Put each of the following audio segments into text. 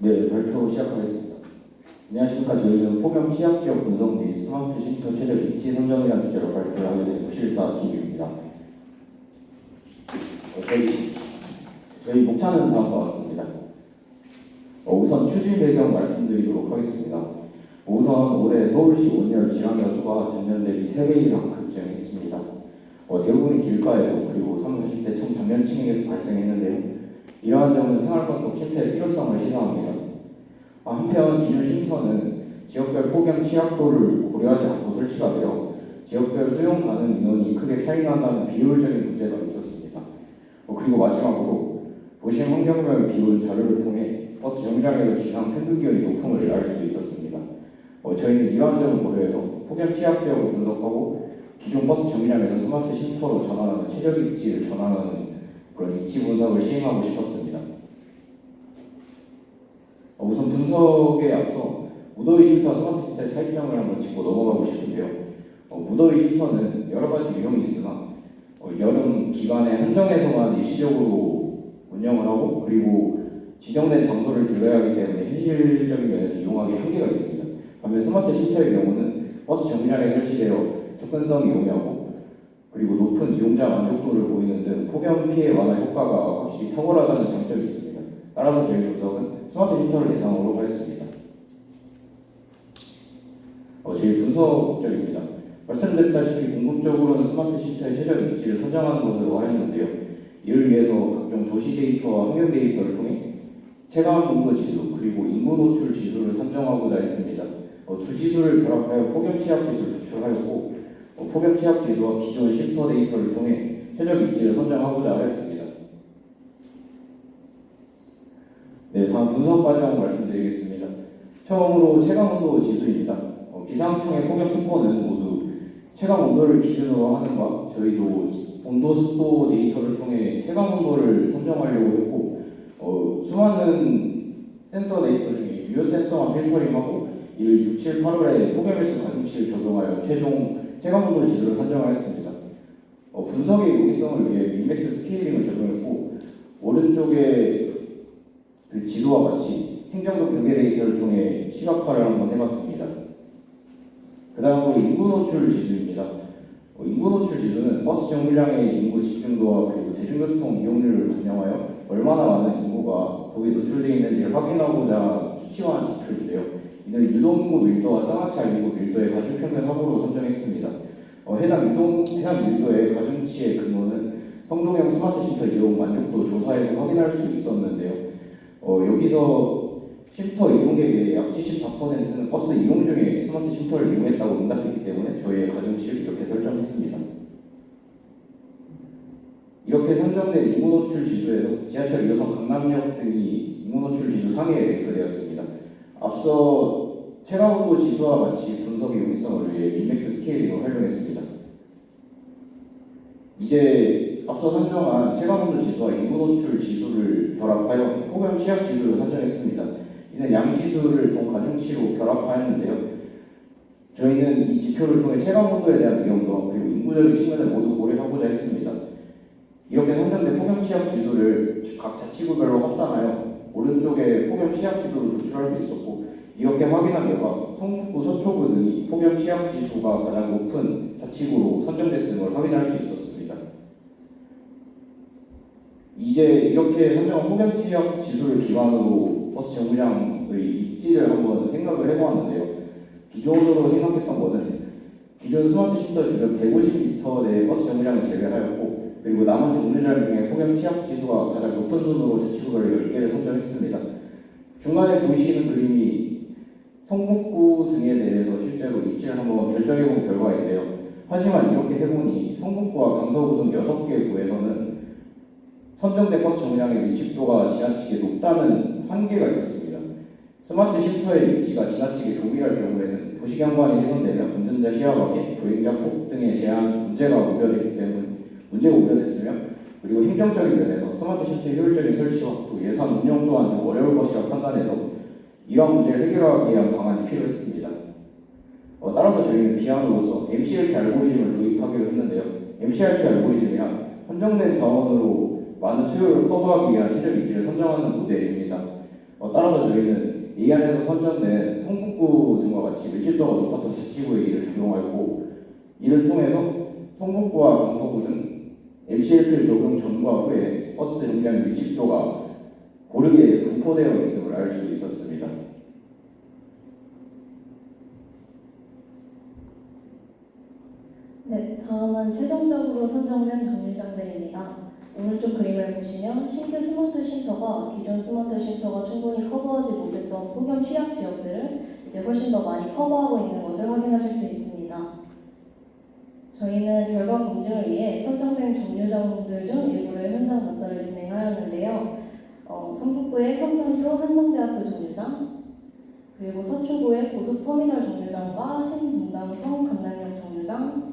네, 발표 시작하겠습니다. 안녕하십니까. 저희는 폭염 취약 지역 분석 및 스마트 쉼터 최적 입지 선정이라는 주제로 발표를 하게 된 구실사 TV입니다. 저희 목차는 다음과 같습니다. 우선 추진 배경 말씀드리도록 하겠습니다. 우선 올해 서울시 온열 질환자 수가 전년 대비 3배 이상 급증했습니다. 대부분이 길가에서 그리고 30, 40대 청장년층에서 발생했는데요. 이러한 점은 생활권 속 쉼터의 필요성을 시사합니다. 한편 기존 쉼터는 지역별 폭염 취약도를 고려하지 않고 설치가 되어 지역별 수용 가능 인원이 크게 차이난다는 비효율적인 문제가 있었습니다. 그리고 마지막으로 도심 환경별 기온 자료를 통해 버스 정류장에서 지상 평균 기온이 높음을 알 수 있었습니다. 저희는 이러한 점을 고려해서 폭염 취약 지역을 분석하고 기존 버스 정류장에서 스마트 쉼터로 전환하는 최적 입지를 전환하는 그런 입지 분석을 시행하고 싶었습니다. 우선 분석에 앞서 무더위 쉼터, 스마트 쉼터의 차이점을 한번 짚고 넘어가고 싶은데요. 무더위 쉼터는 여러 가지 유형이 있으나 여름 기간에 한정해서만 일시적으로 운영을 하고 그리고 지정된 장소를 들어야 하기 때문에 현실적인 면에서 이용하기 한계가 있습니다. 반면 스마트 쉼터의 경우는 버스 정류장에 설치되어 접근성이 용이하고 그리고 높은 이용자 만족도를 보이는 등 폭염 피해 완화 효과가 확실히 탁월하다는 장점이 있습니다. 따라서 저희 분석은 스마트 쉼터를 대상으로 하였습니다. 저희 분석적입니다. 말씀드렸다시피 궁극적으로는 스마트 쉼터의 최적 입지를 선정하는 것으로 하였는데요. 이를 위해서 각종 도시 데이터와 환경 데이터를 통해 체감 온도 지수 그리고 인구 노출 지수를 산정하고자 했습니다. 두 지수를 결합하여 폭염 취약 지수를 도출하였고 폭염 취약 지수와 기존 쉼터 데이터를 통해 최적 입지를 선정하고자 하였습니다. 네, 다음 분석 과정 말씀드리겠습니다. 처음으로 체감 온도 지수입니다. 기상청의 폭염 특보는 모두 체감 온도를 기준으로 하는 바 저희도 온도 습도 데이터를 통해 체감 온도를 선정하려고 했고 수많은 센서 데이터 중에 유효 센서만 필터링하고 이를 6, 7, 8월에 폭염일수 가중치를 적용하여 최종 체감온도 지수를 선정하였습니다. 분석의 용이성을 위해 민맥스 스케일링을 적용했고 오른쪽에 그 지도와 같이 행정도 경계 데이터를 통해 시각화를 한번 해봤습니다. 그 다음으로 인구 노출 지수입니다. 인구 노출 지수는 버스 정류장의 인구 집중도와 그리고 대중교통 이용률을 반영하여 얼마나 많은 인구가 거기에 노출되어 있는지를 확인하고자 수치화한 지표인데요. 이는 유동인구 밀도와 쌍화차 인구 밀도의 가중평균 합으로 선정했습니다. 해당 밀도의 가중치의 근거는 성동형 스마트 쉼터 이용 만족도 조사에서 확인할 수 있었는데요. 여기서 쉼터 이용객의 약 74%는 버스 이용 중에 스마트 쉼터를 이용했다고 응답했기 때문에 저희의 가중치를 이렇게 설정했습니다. 이렇게 선정된 인구 노출 지수에서 지하철 2호선 강남역 등이 인구 노출 지수 상위에 랭크되었습니다. 앞서 체감온도 지수와 같이 분석의 용이성을 위해 민맥스 스케일링을 활용했습니다. 이제 앞서 선정한 체감온도 지수와 인구 노출 지수를 결합하여 폭염 취약 지수를 선정했습니다. 이는 양 지수를 동가중치로 결합하였는데요. 저희는 이 지표를 통해 체감온도에 대한 위험도와 그리고 인구적인 측면을 모두 고려하고자 했습니다. 이렇게 선정된 폭염 취약 지수를 각 자치구별로 합산하여 오른쪽에 폭염 취약 지수를 도출할 수 있었고 이렇게 확인한 결과 성북구, 서초구 등이 폭염 취약 지수가 가장 높은 자치구로 선정됐음을 확인할 수 있었습니다. 이제 이렇게 선정한 폭염 취약 지수를 기반으로 버스 정류장의 입지를 한번 생각을 해보았는데요. 기존으로 생각했던 것은 기존 스마트 쉼터 주변 150m 내 버스 정류장을 제외하였고 그리고 남은 정류장 중에 폭염 취약 지수가 가장 높은 순으로 자치구별로 10개를 선정했습니다. 중간에 보이시는 그림이 성북구 등에 대해서 실제로 입지를 한번 결정해본 결과인데요. 하지만 이렇게 해보니 성북구와 강서구 등 6개 구에서는 선정된 버스 정류장의 밀집도가 지나치게 높다는 한계가 있었습니다. 스마트 쉼터의 입지가 지나치게 좁이할 경우에는 도시경관이 훼손되며 운전자 시야각에 보행자 폭 등의 제한 문제가 우려됐으며 그리고 행정적인 면에서 스마트 쉼터의 효율적인 설치와 또 예산 운영 또한 좀 어려울 것이라 판단해서 이러한 문제를 해결하기 위한 방안이 필요했습니다. 따라서 저희는 비안으로서 MCRT 알고리즘을 도입하기로 했는데요. MCRT 알고리즘이란 한정된 자원으로 많은 수요를 커버하기 위한 최적 입지를 선정하는 모델입니다. 따라서 저희는 이 안에서 선정된 성북구 등과 같이 밀집도가 높았던 자치구의 일을 적용하였고, 이를 통해서 성북구와 강서구 등 MCLP 적용 전과 후에 버스 용량 밀집도가 고르게 분포되어 있음을 알 수 있었습니다. 네, 다음은 최종적으로 선정된 정류장들입니다. 오른쪽 그림을 보시면 신규 스마트 쉼터가 기존 스마트 쉼터가 충분히 커버하지 못했던 폭염 취약 지역들을 이제 훨씬 더 많이 커버하고 있는 것을 확인하실 수 있습니다. 저희는 결과 검증을 위해 선정된 정류장들 중 일부를 현장 답사를 진행하였는데요. 성북구의 삼성교 한성대학교 정류장, 그리고 서초구의 고속터미널 정류장과 신분당성 강남역 정류장,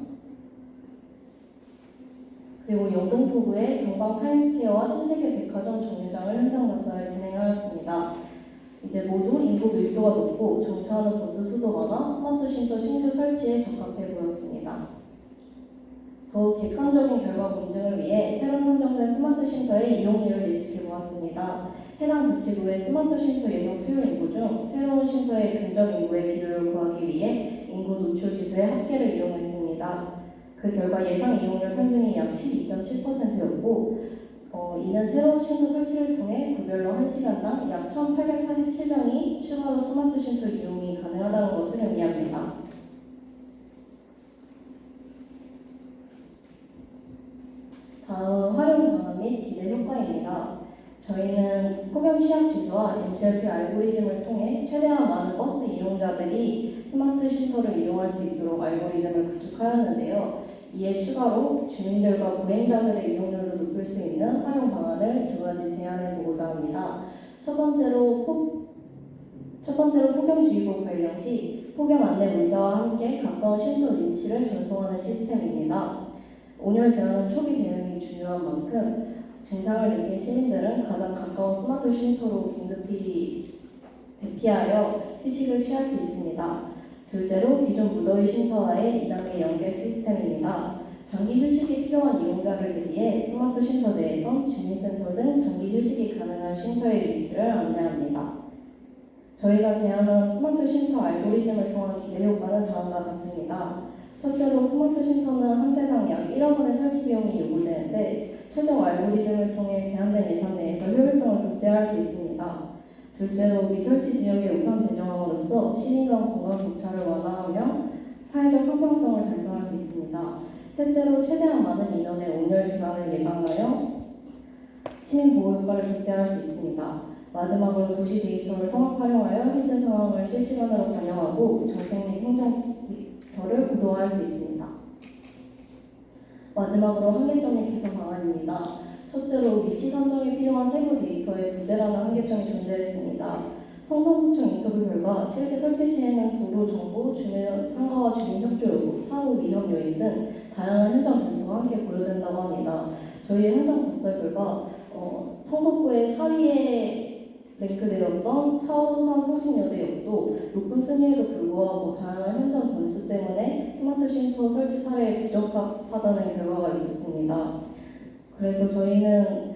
그리고 영등포구의 경방 타임스퀘어와 신세계백화점 정류장을 현장 답사를 진행하였습니다. 이제 모두 인구 밀도가 높고 정차하는 버스 수도 많아 스마트 쉼터 신규 설치에 적합해 보였습니다. 더욱 객관적인 결과 검증을 위해 새로 선정된 스마트 쉼터의 이용률을 예측해 보았습니다. 해당 자치구의 스마트 쉼터 예정 수요 인구 중 새로운 쉼터의 근접 인구의 비율을 구하기 위해 인구 노출 지수의 합계를 이용했습니다. 그 결과 예상 이용률 평균이 약 12.7%였고 이는 새로운 쉼터 설치를 통해 구별로 1시간당 약 1,847명이 추가로 스마트 쉼터 이용이 가능하다는 것을 의미합니다. 다음 활용 방안 및 기대 효과입니다. 저희는 폭염 취약 지수와 MCLP 알고리즘을 통해 최대한 많은 버스 이용자들이 스마트 쉼터를 이용할 수 있도록 알고리즘을 구축하였는데요. 이에 추가로 주민들과 보행자들의 이용률을 높일 수 있는 활용 방안을 두 가지 제안해 보고자 합니다. 첫 번째로 폭염주의보 발령 시 폭염 안내 문자와 함께 가까운 쉼터 위치를 전송하는 시스템입니다. 온열 제한은 초기 대응이 중요한 만큼 증상을 느낀 시민들은 가장 가까운 스마트 쉼터로 긴급히 대피하여 휴식을 취할 수 있습니다. 둘째로 기존 무더위 쉼터와의 2단계 연계 시스템입니다. 장기 휴식이 필요한 이용자를 대비해 스마트 쉼터 내에서 주민센터 등 장기 휴식이 가능한 쉼터의 위치를 안내합니다. 저희가 제안한 스마트 쉼터 알고리즘을 통한 기대 효과는 다음과 같습니다. 첫째로 스마트 쉼터는 한 대당 약 1억 원의 설치 비용이 요구되는데 최종 알고리즘을 통해 제한된 예산 내에서 효율성을 극대화할 수 있습니다. 둘째로 미설치 지역에 우선 배정함으로써 시민 간 공간 격차를 완화하며 사회적 형평성을 달성할 수 있습니다. 셋째로 최대한 많은 인원의 온열 질환을 예방하여 시민 보호 효과를 극대화할 수 있습니다. 마지막으로 도시 데이터를 통합 활용하여 현재 상황을 실시간으로 반영하고 정책 및 행정 데이터를 고도화할 수 있습니다. 마지막으로 한계점이 개선 방안입니다. 첫째로 위치 선정이 필요한 세부 데이터에 부재라는 한계점이 존재했습니다. 성동구청 인터뷰 결과 실제 설치 시에는 도로 정보, 주민 상가와 주민 협조 여부, 사후 위험 요인 등 다양한 현장 변수가 함께 고려된다고 합니다. 저희의 현장 답사 결과 성북구의 4위에 랭크되었던 4호선 성신여대역도 높은 순위에도 불구하고 다양한 현장 변수 때문에 스마트 쉼터 설치 사례에 부적합하다는 결과가 있었습니다. 그래서 저희는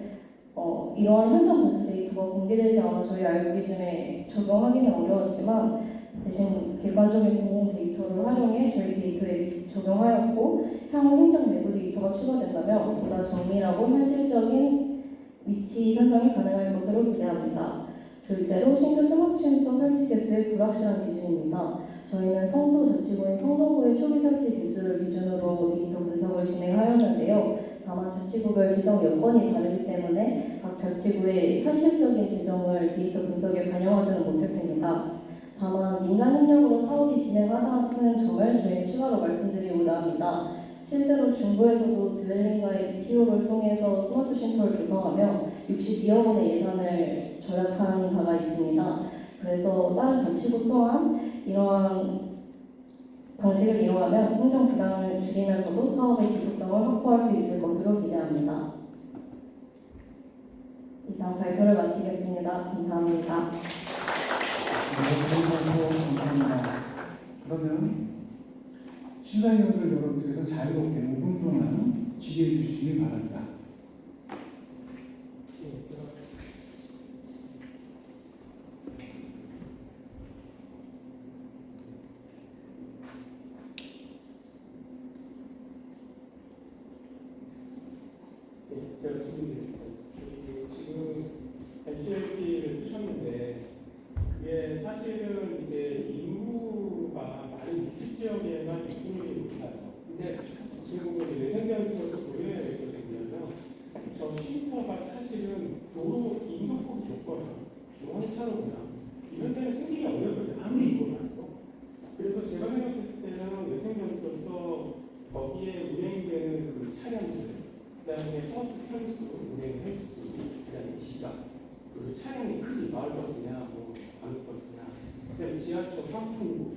이러한 현장 변수 데이터가 공개되지 않아 저희 알고리즘에 적용하기는 어려웠지만 대신 객관적인 공공 데이터를 활용해 저희 데이터에 적용하였고 향후 행정 내부 데이터가 추가된다면 보다 정밀하고 현실적인 위치 선정이 가능할 것으로 기대합니다. 둘째로 신규 스마트 쉼터 설치 개수의 불확실한 기준입니다. 저희는 성도 자치구인 성동구의 초기 설치 개수를 기준으로 데이터 분석을 진행하였는데요. 다만 자치구별 재정 여건이 다르기 때문에 각 자치구의 현실적인 재정을 데이터 분석에 반영하지는 못했습니다. 다만 민간 협력으로 사업이 진행하다는 점을 저희는 추가로 말씀드리고자 합니다. 실제로 중부에서도 드웰링과의 DPO를 통해서 스마트 쉼터를 조성하며 62억 원의 예산을 절약한 바가 있습니다. 그래서 다른 자치구 또한 이러한 방식을 이용하면 행정 부담을 줄이면서도 사업의 지속성을 확보할 수 있을 것으로 기대합니다. 이상 발표를 마치겠습니다. 감사합니다. 감사합니다. 그러면 심사위원들 여러분께서 자유롭게 5분 동안 질의해 주시기 바랍니다. 네, 제가 질문드리겠습니다. 지금 MCLP를 쓰셨는데 그게 사실은 이제 인구가 많은 육지 지역에만 집중이 높아요. 근데 지금 보면 외생변수로서 고려해야 될 것이 뭐냐면 저 쉼터가 사실은 도로 인도폭이 좁거나 중앙차로나 이런 데는 생기기 어렵거든요. 아무리 인구가 많아도. 그래서 제가 생각했을 때는 외생변수로서 거기에 운행되는 그 차량들, 그다음에 버스 편수, 운행 횟수, 그다음에 기간, 그리고 차량의 크기, 마을버스냐, 뭐 광역버스냐, 그다음에 지하철 환풍구,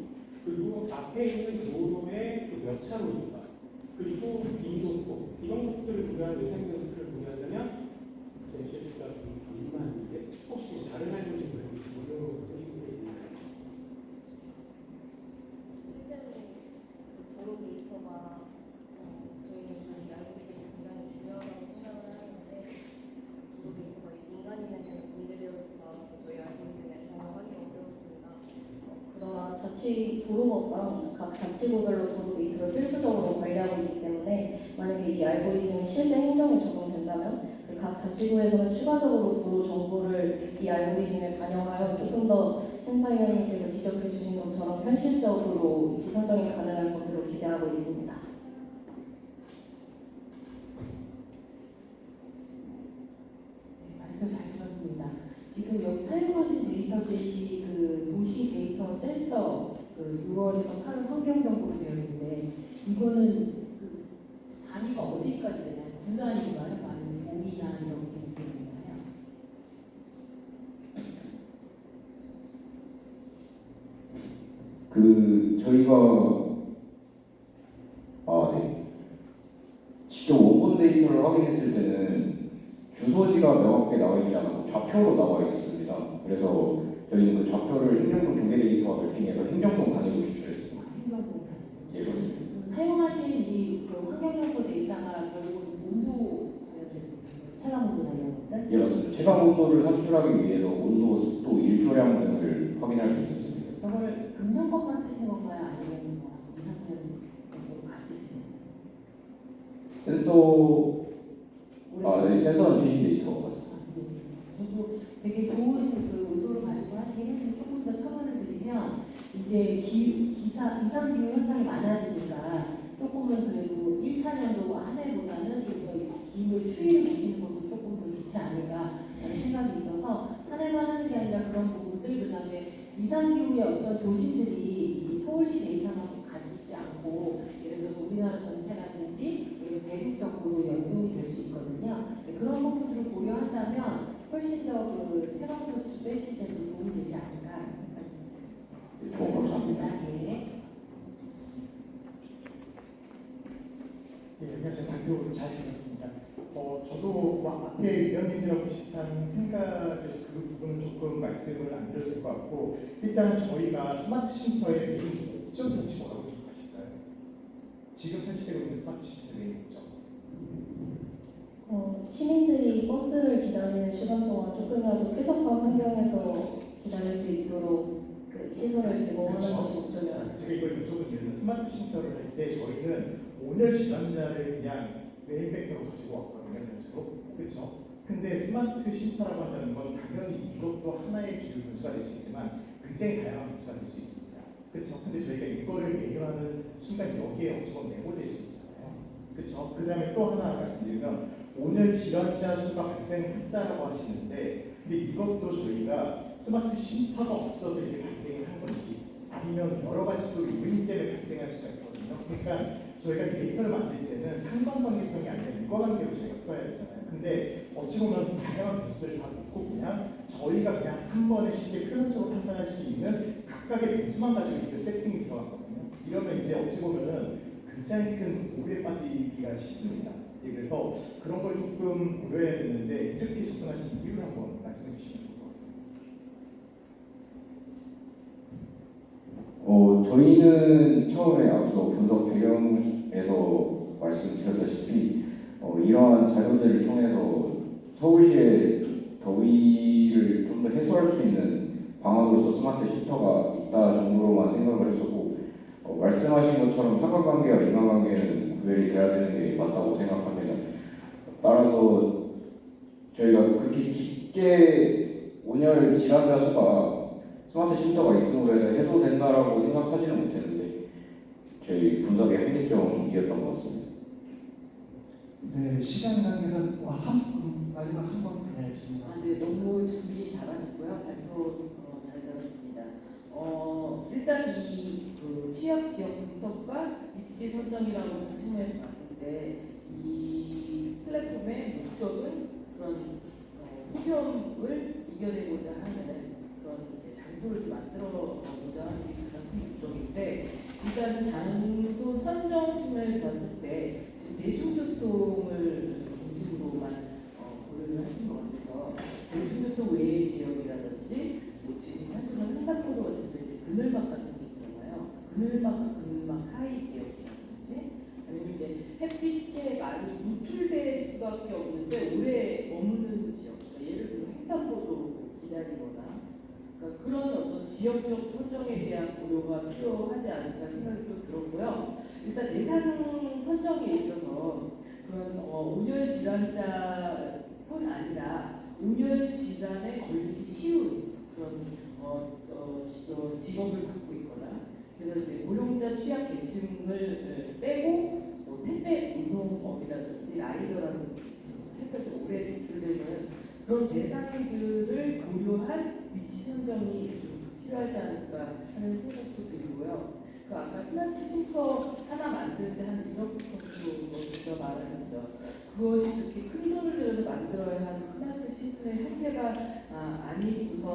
그리고 앞에 있는 도로의 그 몇 차로인가, 그리고 인도폭 이런 것들을 고려한 외생변수를 고려하자면 제시가 좀 미만인데 혹시 뭐 다른 알고리즘을 적용을 하신 게 있나요? 실제로 도로 데이터가 저희는 이 알고리즘이 굉장히 중요하다고 생각을 하는데 도로 데이터가 민간인에게 공개되어 있지 않아서 저희 알고리즘에 반영하기 어렵습니다. 그러나 도로법상 각 자치구별로 도로 데이터를 필수적으로 관리하고 있기 때문에 만약에 이 알고리즘이 실제 행정에 적용된다면 그 각 자치구에서는 추가적으로 도로 정보를 이 알고리즘에 반영하여 조금 더 심사위원님께서 지적해 주신 것처럼 현실적으로 위치 선정이 가능할 것으로 기대하고 있습니다. 네, 발표 잘 들었습니다. 지금 여기 사용하신 데이터셋이 그 도시 데이터 센서 그 6월에서 8월 환경 정보로 되어 있는데 이거는 그 단위가 어디까지 되나요? 구간인가요? 아니면 몸이나 이런 게 되나요? 저희가 네. 직접 원본 데이터를 확인했을 때는 주소지가 명확하게 나와 있지 않고 좌표로 나와 있었습니다. 그래서 저희는 그 좌표를 행정동 경계 데이터와 매핑해서 행정동 단위로 추출했습니다. 행정동 예, 그렇습니다. 사용하신 이그 환경 정보 데이터가 결국은 온도 체감 온도나 이런 것들? 예, 맞습니다. 체감 온도를 산출하기 위해서 온도, 습도, 일조량 등을 확인할 수 있었습니다. 저거를 금년 것만 쓰신 건가요? 아니면 뭐 2, 3년 같이 쓰신 건가요? 센서는 최신 데이터 맞습니다. 저도 되게 좋은 그 의도를 가지고 하시긴 했는데 조금 더 첨언을 드리면 이제 이상 기후 현상이 많아지니까 조금은 그래도 1차년도 한 해보다는 좀 더 기후의 추이를 보시는 것도 조금 더 좋지 않을까라는 생각이 있어서 한 해만 하는 게 아니라 그런 부분들 그다음에 이상 기후의 어떤 조짐들이 이 서울시 데이터만 가지지 않고 예를 들어서 우리나라 전체라든지 대륙 정보로 연동이 될 수 있거든요. 그런 부분들을 고려한다면 훨씬 더 그 체감도 빼실 때도 도움이 되지 않을까 생각합니다. 좋은 감사합니다. 네. 예, 안녕하세요. 발표 잘 들었습니다. 저도 앞에 위원님들하고 비슷한 생각에서 그 부분은 조금 말씀을 안 드려도 될 것 같고 일단 저희가 스마트 쉼터의 메인 목적이 혹시 뭐라고 생각하실까요? 지금 설치되고 있는 스마트 쉼터의 메인 목적. 시민들이 버스를 기다리는 시간 동안 조금이라도 쾌적한 환경에서 기다릴 수 있도록 그 시설을 제공하는 것이 목적이었습니다. 제가 이걸 여쭤본 이유는 스마트 쉼터를 할 때 저희는 온열 질환자를 그냥 메인 팩터로 가지고 왔거든요, 변수로. 그렇죠? 근데 스마트 쉼터라고 한다는 건 당연히 이것도 하나의 주요 변수가 될 수 있지만 굉장히 다양한 변수가 될 수 있습니다. 그렇죠? 근데 저희가 이거를 매뉴하는 순간 여기에 어쩌면 메모될 수 있잖아요. 그렇죠? 그 다음에 또 하나 말씀드리면 온열 질환자 수가 발생했다라고 하시는데 근데 이것도 저희가 스마트 쉼터가 없어서 이게 발생을 한 건지 아니면 여러 가지 또 요인 때문에 발생할 수가 있거든요. 그러니까 저희가 데이터를 만들 때는 상관관계성이 아니라 인과관계로 저희가 풀어야 되잖아요. 근데 어찌 보면 다양한 변수들을 다 놓고 그냥 저희가 그냥 한 번에 쉽게 표면적으로 판단할 수 있는 각각의 변수만 가지고 이렇게 세팅이 들어갔거든요. 이러면 이제 어찌 보면은 굉장히 큰 오류에 빠지기가 쉽습니다. 예, 그래서 그런 걸 조금 고려해야 되는데 이렇게 접근하신 이유를 한번 말씀해 주시면 좋을 것 같습니다. 저희는 처음에 앞서 분석 배경에서 말씀드렸다시피 이러한 자료들을 통해서 서울시의 더위를 좀 더 해소할 수 있는 방안으로서 스마트 쉼터가 있다 정도로만 생각을 했었고 말씀하신 것처럼 상관관계와 인간관계는 구별이 돼야 되는 게 맞다고 생각합니다. 따라서 저희가 그렇게 깊게 온열 질환자 수가 스마트 쉼터가 있음으로 해서 해소된다라고 생각하지는 못했는데 저희 분석의 한계점이었던 것 같습니다. 네, 시간 관계상 마지막 한 번. 네, 질문. 네, 너무 준비 잘하셨고요. 발표 잘 들었습니다. 일단 그 취약 지역 분석과 입지 선정이라고 하는 측면에서 봤을 때 이 플랫폼의 목적은 그런 폭염을 이겨내고자 하는 그런 장소를 만들어보자 하는 게 가장 큰 목적인데, 일단 장소 선정 측면에서 봤을 때 대중교통을 중심으로만 고려를 하신 것 같아서 대중교통 외의 지역이라든지 지금 사실은 한반도로 같은 데 그늘막 같은 게 있잖아요. 그늘막 사이 지역이라든지 아니면 이제 햇빛에 많이 노출될 수밖에 없는데 오래 머무는 지역, 그러니까 예를 들어 횡단보도 기다리거나, 그러니까 그런 어떤 지역적 선정에 대한 고려가 필요하지 않을까 생각이 또 들었고요. 일단 대상 선정에 있어서 그런 온열 질환자뿐 아니라 온열 질환에 걸리기 쉬운 그런 직업을 갖고 있거나, 그래서 이제 고령자 취약 계층을 빼고 택배 운송업이라든지 라이더라든지 택배에서 오래 노출되는 그런 대상들을 고려한 위치 선정이 좀 필요하지 않을까 하는 생각도 들고요. 그 아까 스마트 쉼터 하나 만들 때 한 1억 정도 제가 말했었죠. 그것이 그렇게 큰 돈을 들여서 만들어야 하는 스마트 쉼터의 형태가 아니고서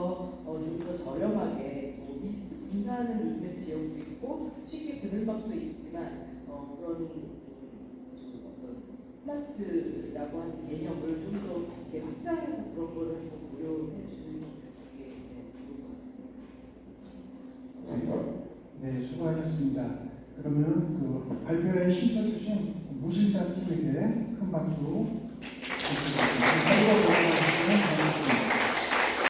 좀 더 저렴하게 미스트 분산을 누리는 지역도 있고 쉽게 그늘막도 있지만 그런 어떤 스마트라고 하는 개념을 좀 더 이렇게 확장해서 그런 거를 좀 고려해 주는 게 좋을 것 같습니다. 네, 수고하셨습니다. 그러면 그 발표에 힘써주신 무실사 팀에게 큰 박수 부탁드립니다.